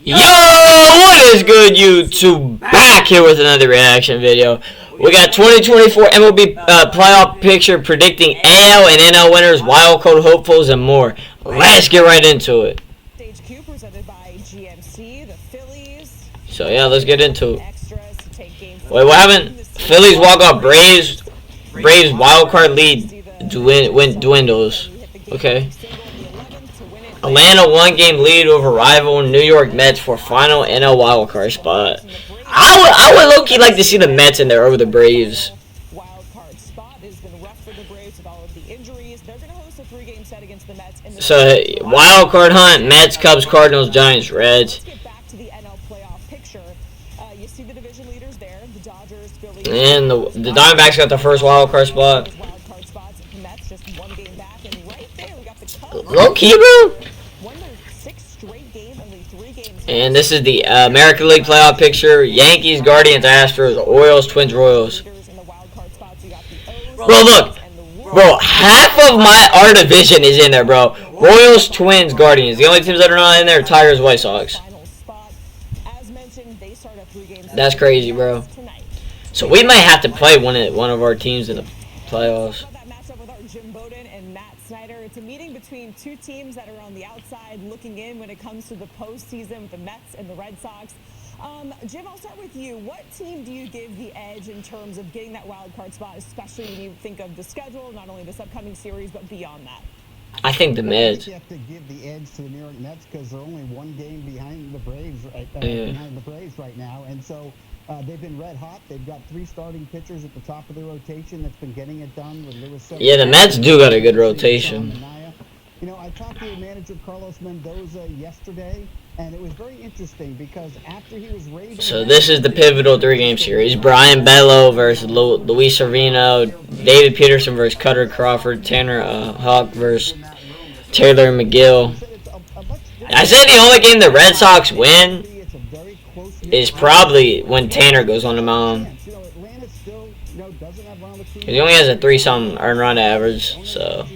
Yo, what is good, YouTube? Back here with another reaction video. We got 2024 MLB Playoff Picture predicting AL and NL winners, wild card hopefuls, and more. Let's get right into it. So yeah, let's get into it. Wait, what happened? Phillies walk off Braves wild card lead dwindles. Okay. Atlanta one-game lead over rival New York Mets for final NL wildcard spot. I would low-key like to see the Mets in there over the Braves. So, wild card hunt: Mets, Cubs, Cardinals, Giants, Reds. And the Diamondbacks got the first wild card spot. Low-key, bro. And this is the American League playoff picture: Yankees, Guardians, Astros, Orioles, Twins, Royals. Bro, look. Bro, half of our division is in there, bro. Royals, Twins, Guardians. The only teams that are not in there are Tigers, White Sox. That's crazy, bro. So we might have to play one of our teams in the playoffs. It's a meeting between two teams that are on the outside looking in when it comes to the postseason with the Mets and the Red Sox. Jim, I'll start with you. What team do you give the edge in terms of getting that wild card spot, especially when you think of the schedule, not only this upcoming series, but beyond that? I think the Mets. You have to give the edge to the New York Mets because they're only one game behind the Braves right now, and so they've been red hot. They've got three starting pitchers at the top of their rotation that's been getting it done. With Lewis. Yeah, the Mets do got a good rotation. You know, I talked to manager Carlos Mendoza yesterday, and it was very interesting because after he was raised. So this is the pivotal three-game series: Brian Bello versus Luis Servino, David Peterson versus Cutter Crawford, Tanner Houck versus Taylor McGill. I said the only game the Red Sox win is probably when Tanner goes on the mound. He only has a 3-something earned run average, so.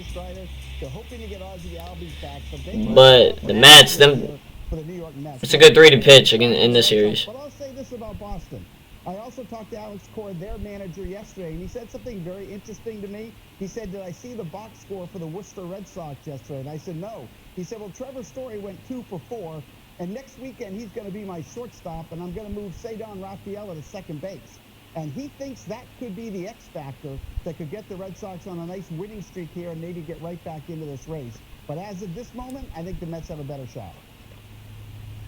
But the Mets, it's a good 3 to pitch in this series. But I'll say this about Boston. I also talked to Alex Cora, their manager, yesterday, and he said something very interesting to me. He said, "Did I see the box score for the Worcester Red Sox yesterday?" And I said, "No." He said, "Well, Trevor Story went 2 for 4, and next weekend he's going to be my shortstop, and I'm going to move Cedar Rafaela to second base." And he thinks that could be the X factor that could get the Red Sox on a nice winning streak here and maybe get right back into this race. But as of this moment, I think the Mets have a better shot.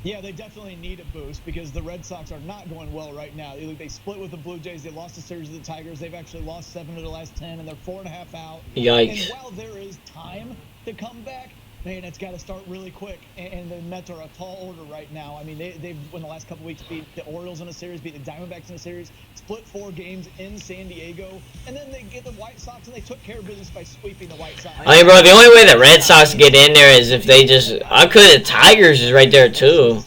Yeah, they definitely need a boost because the Red Sox are not going well right now. They split with the Blue Jays. They lost a series to the Tigers. They've actually lost 7 of the last 10, and they're 4.5 out. Yikes. And while there is time to come back, man, it's got to start really quick. And the Mets are a tall order right now. I mean, they've in the last couple weeks beat the Orioles in a series, beat the Diamondbacks in a series, split 4 games in San Diego, and then they get the White Sox, and they took care of business by sweeping the White Sox. I mean, bro, the only way the Red Sox get in there is if they just. The Tigers is right there too.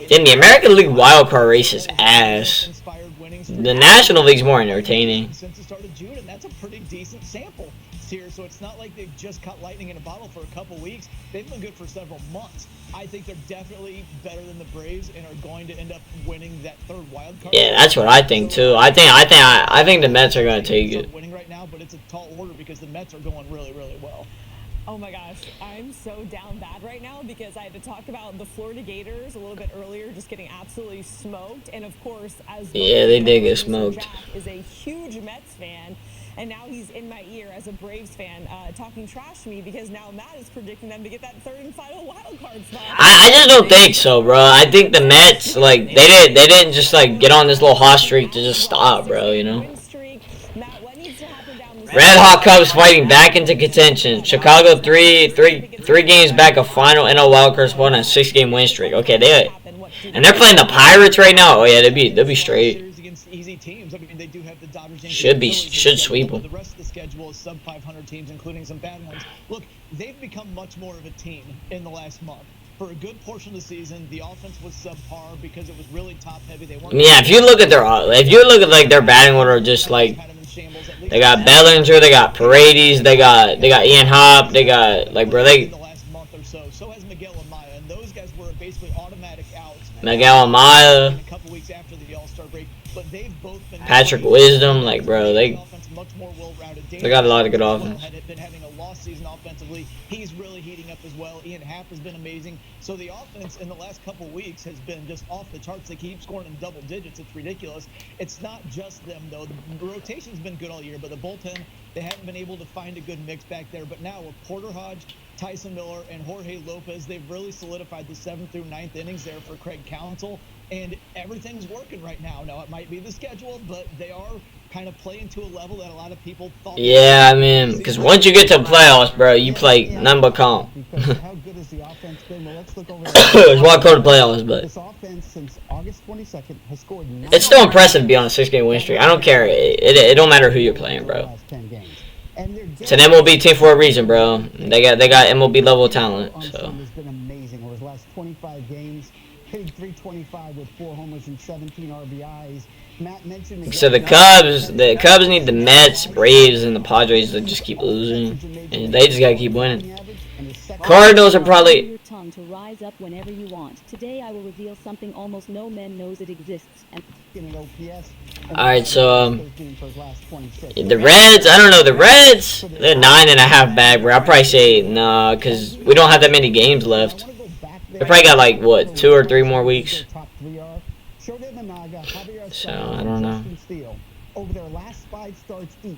Then the American League wild card race is ass. The National League's more entertaining. Since the start of June, and that's a pretty decent sample here, so it's not like they've just caught lightning in a bottle for a couple weeks. They've been good for several months. I think they're definitely better than the Braves and are going to end up winning that third wild card. Yeah, that's what I think too. I think the Mets are going to take it. Winning right now, but it's a tall order because the Mets are going really, really well. Oh my gosh, I'm so down bad right now because I had to talk about the Florida Gators a little bit earlier, just getting absolutely smoked. And of course, as they did get smoked. Is a huge Mets fan, and now he's in my ear as a Braves fan, talking trash to me because now Matt is predicting them to get that third and final wild card spot. I just don't think so, bro. I think the Mets, they didn't just get on this little hot streak to just stop, bro. You know. Red Hot Cubs fighting back into contention. Chicago three games back of final NL wildcard spot on a 6-game win streak. Okay, they're playing the Pirates right now. Oh yeah, they'll be straight. Easy teams. I mean, they do have the Dodgers. Should sweep them. The rest of the schedule is sub 500 teams, including some bad ones. Look, they've become much more of a team in the last month. For a good portion of the season, the offense was subpar because it was really top heavy. Yeah, if you look at their batting order, just they got Bellinger, they got Paredes, they got Ian Happ, they got the last month or so. So has Miguel Amaya, and those guys guys were basically automatic outs. Miguel Amaya, A couple weeks after the All-Star break, but they've both been Patrick Wisdom, like, bro, they much more well-rounded. got a lot of good offense. Had been having a lost season offensively. He's really heating up as well. Ian Happ has been amazing. So the offense in the last couple weeks has been just off the charts. They keep scoring in double digits. It's ridiculous. It's not just them, though. The rotation's been good all year, but the bullpen, they haven't been able to find a good mix back there. But now with Porter Hodge, Tyson Miller, and Jorge Lopez, they've really solidified the 7th through 9th innings there for Craig Counsell, and everything's working right now. Now, it might be the schedule, but they are kind of playing to a level that a lot of people thought. Yeah, I mean, because once you get to the playoffs, bro, you play none but calm. How good has the offense been? Well, let's look over It's wild card playoffs, but this offense since August 22nd has scored 9 it's still impressive to be on a 6-game win streak. I don't care. It don't matter who you're playing, bro. It's an MLB team for a reason, bro. They got MLB level talent. So has been amazing over his last 25 games, hitting 325 with 4 homers and 17 RBIs. Matt mentioned so the Cubs need the Mets, Braves, and the Padres to just keep losing, and they just gotta keep winning. Cardinals are probably. Your tongue to rise up whenever you want. Today I will reveal something almost no man knows it exists. And Alright, so the Reds, I don't know, the Reds, they're 9.5 back, bro. I'll probably say nah, because we don't have that many games left. They probably got like, what, 2 or 3 more weeks? So, I don't know. Over their last 5 starts each,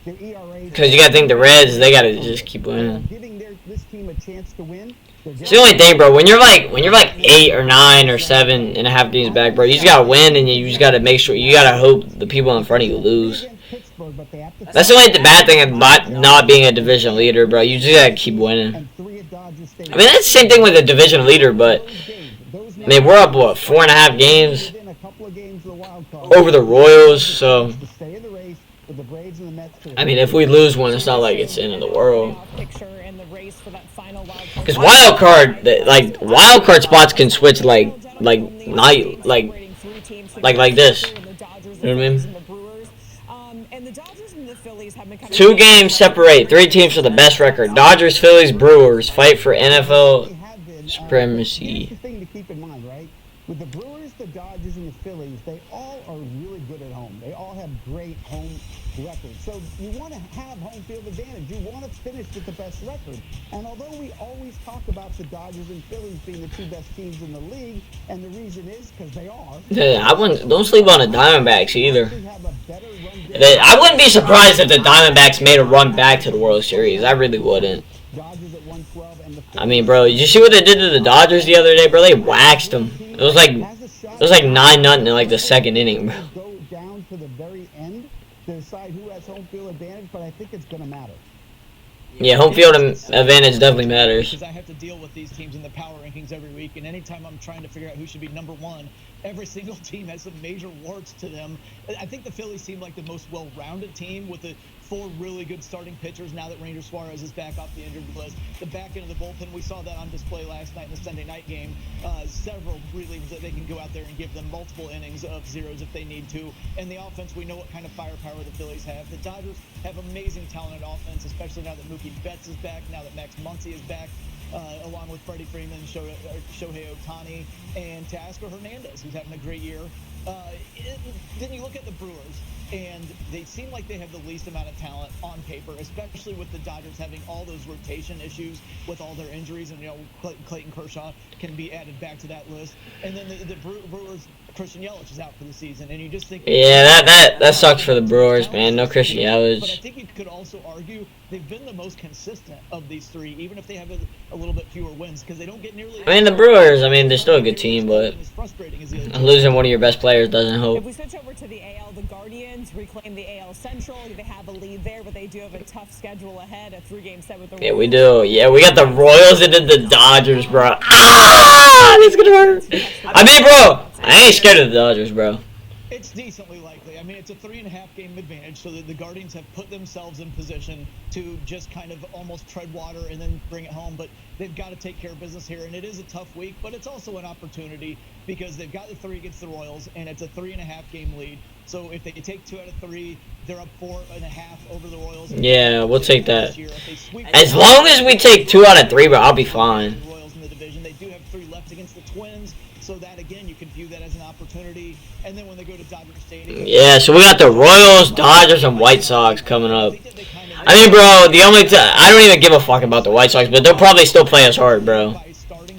their ERA. Because you gotta think the Reds, they gotta just keep winning. Giving this team a chance to win. It's the only thing, bro. When you're like 8 or 9 or 7.5 games back, bro, you just gotta win, and you just gotta make sure, you gotta hope the people in front of you lose. That's the only bad thing about not being a division leader, bro. You just gotta keep winning. I mean, that's the same thing with a division leader, but I mean, we're up, what, 4.5 games over the Royals, so I mean, if we lose one, it's not like it's the end of the world. Because wild card spots can switch like this. You know what I mean? 2 games separate 3 teams for the best record. Dodgers, Phillies, Brewers fight for NFL supremacy. Thing to keep in mind, right? With the Brewers, the Dodgers, and the Phillies, they all are really good at home. They all have great home records. So you want to have home field advantage. You want to finish with the best record. And although we always talk about the Dodgers and Phillies being the 2 best teams in the league, and the reason is because they are. Yeah, don't sleep on the Diamondbacks either. I wouldn't be surprised if the Diamondbacks made a run back to the World Series. I really wouldn't. I mean, bro, did you see what they did to the Dodgers the other day, bro? They waxed them. It was like 9-0 in like the 2nd inning, bro. Go down to the very end to decide who has home field advantage, but I think it's going to matter. Yeah, home field advantage definitely matters. Because I have to deal with these teams in the power rankings every week, and anytime I'm trying to figure out who should be number 1, every single team has some major warts to them. I think the Phillies seem like the most well-rounded team with the 4 really good starting pitchers now that Ranger Suarez is back off the injured list. The back end of the bullpen, we saw that on display last night in the Sunday night game. Several relievers that they can go out there and give them multiple innings of zeros if they need to. And the offense, we know what kind of firepower the Phillies have. The Dodgers have amazing talent at offense, especially now that Mookie Betts is back, now that Max Muncy is back. Along with Freddie Freeman, Shohei Ohtani, and Teoscar Hernandez, who's having a great year. Then you look at the Brewers, and they seem like they have the least amount of talent on paper, especially with the Dodgers having all those rotation issues with all their injuries, and Clayton Kershaw can be added back to that list. And then the Brewers, Christian Yelich is out for the season, and you just think, yeah, that sucks for the Brewers, man. No Christian Yelich. But I think you could also argue they've been the most consistent of these 3, even if they have a little bit fewer wins, because they don't get nearly. I mean, the Brewers, I mean, they're still a good team, but losing one of your best players doesn't help. If we switch over to the AL, the Guardians reclaim the AL Central. They have a lead there, but they do have a tough schedule ahead. A 3-game set with the Royals. Yeah, we do. Yeah, we got the Royals and then the Dodgers, bro. Ah, this is gonna hurt. I mean, bro, I ain't scared of the Dodgers, bro. It's decently likely. I mean, it's a 3.5 game advantage, so that the Guardians have put themselves in position to just kind of almost tread water and then bring it home. But they've got to take care of business here, and it is a tough week, but it's also an opportunity because they've got the 3 against the Royals, and it's a 3.5 game lead. So if they take 2 out of 3, they're up 4.5 over the Royals. Yeah, we'll take that. As long as we take 2 out of 3, bro, I'll be fine. then they do have 3 left against the Twins. So that, again, you can view that as an opportunity. And then when they go to Dodger Stadium. Yeah, so we got the Royals, Dodgers, and White Sox coming up. I mean, bro, I don't even give a fuck about the White Sox, but they'll probably still play us hard, bro.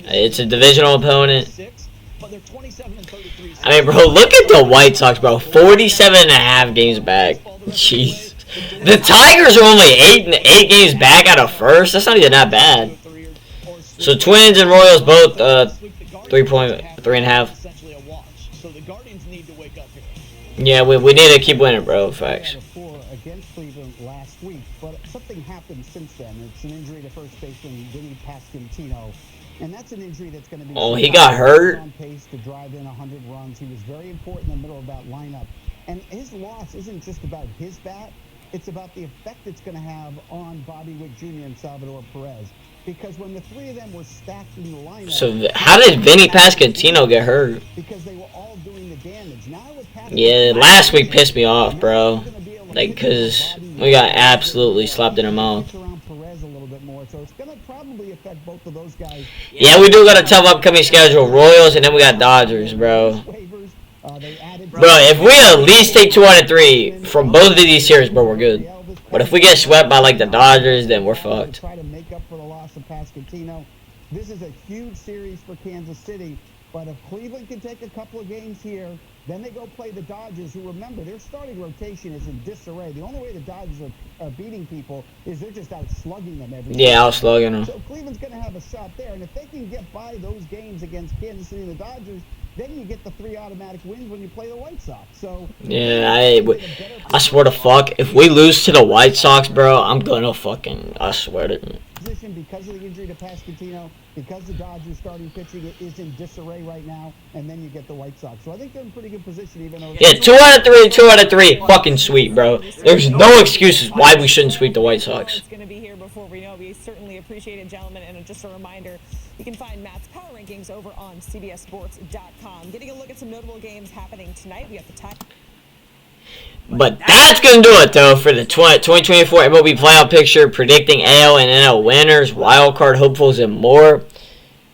It's a divisional opponent. I mean, bro, look at the White Sox, bro. 47.5 games back. Jeez. The Tigers are only 8 games back out of first. That's not even that bad. So Twins and Royals both 3.5. Yeah, we need to keep winning, bro. Facts. Against Cleveland last week, but something happened since then. It's an injury to first baseman Vinny Pasquantino, and that's an injury that's going to be. Oh, he got hurt. On pace to drive in 100 runs. He was very important in the middle of that lineup, and his loss isn't just about his bat. It's about the effect it's going to have on Bobby Witt Jr. and Salvador Perez. Because when the 3 of them were stacked in the lineup... So, how did Vinny Pasquantino get hurt? Because they were all doing the damage. Now with yeah, last week pissed me off, bro. Like, because we got absolutely slapped in the mouth. So it's going to probably affect both of those guys. Yeah, we do got a tough upcoming schedule. Royals, and then we got Dodgers, bro. Bro, if we at least take 2 out of 3 from both of these series, bro, we're good. But if we get swept by, like, the Dodgers, then we're fucked. Try to make up for the loss of Pasquantino. This is a huge series for Kansas City. But if Cleveland can take a couple of games here, then they go play the Dodgers, who, remember, their starting rotation is in disarray. The only way the Dodgers are beating people is they're just out slugging them every day. Yeah, out slugging them. So Cleveland's going to have a shot there. And if they can get by those games against Kansas City and the Dodgers, then you get the 3 automatic wins when you play the White Sox. So yeah, I swear to fuck, if we lose to the White Sox, bro, I'm gonna fucking, I swear to. Because of the injury to Pasquantino, because the Dodgers starting pitching is in disarray right now, and then you get the White Sox. So I think they're in pretty good position, even though... Yeah, 2 out of 3, 2 out of 3. Fucking sweet, bro. There's no excuses why we shouldn't sweep the White Sox. It's going to be here before we know. We certainly appreciate it, gentlemen. And just a reminder, you can find Matt's Power Rankings over on CBSSports.com. Getting a look at some notable games happening tonight. We have the time. But that's going to do it, though, for the 2024 MLB Playoff Picture, predicting AL and NL winners, wildcard hopefuls, and more.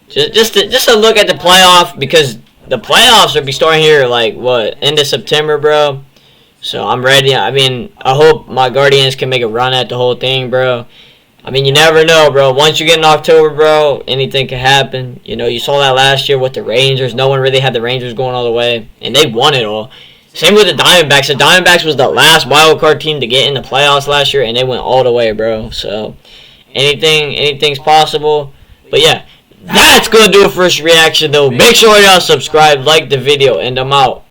Just a look at the playoff, because the playoffs will be starting here, like, what, end of September, bro? So I'm ready. I mean, I hope my Guardians can make a run at the whole thing, bro. I mean, you never know, bro. Once you get in October, bro, anything can happen. You know, you saw that last year with the Rangers. No one really had the Rangers going all the way, and they won it all. Same with the Diamondbacks. The Diamondbacks was the last wildcard team to get in the playoffs last year, and they went all the way, bro. So, anything's possible. But, yeah, that's going to do it for this reaction, though. Make sure y'all subscribe, like the video, and I'm out.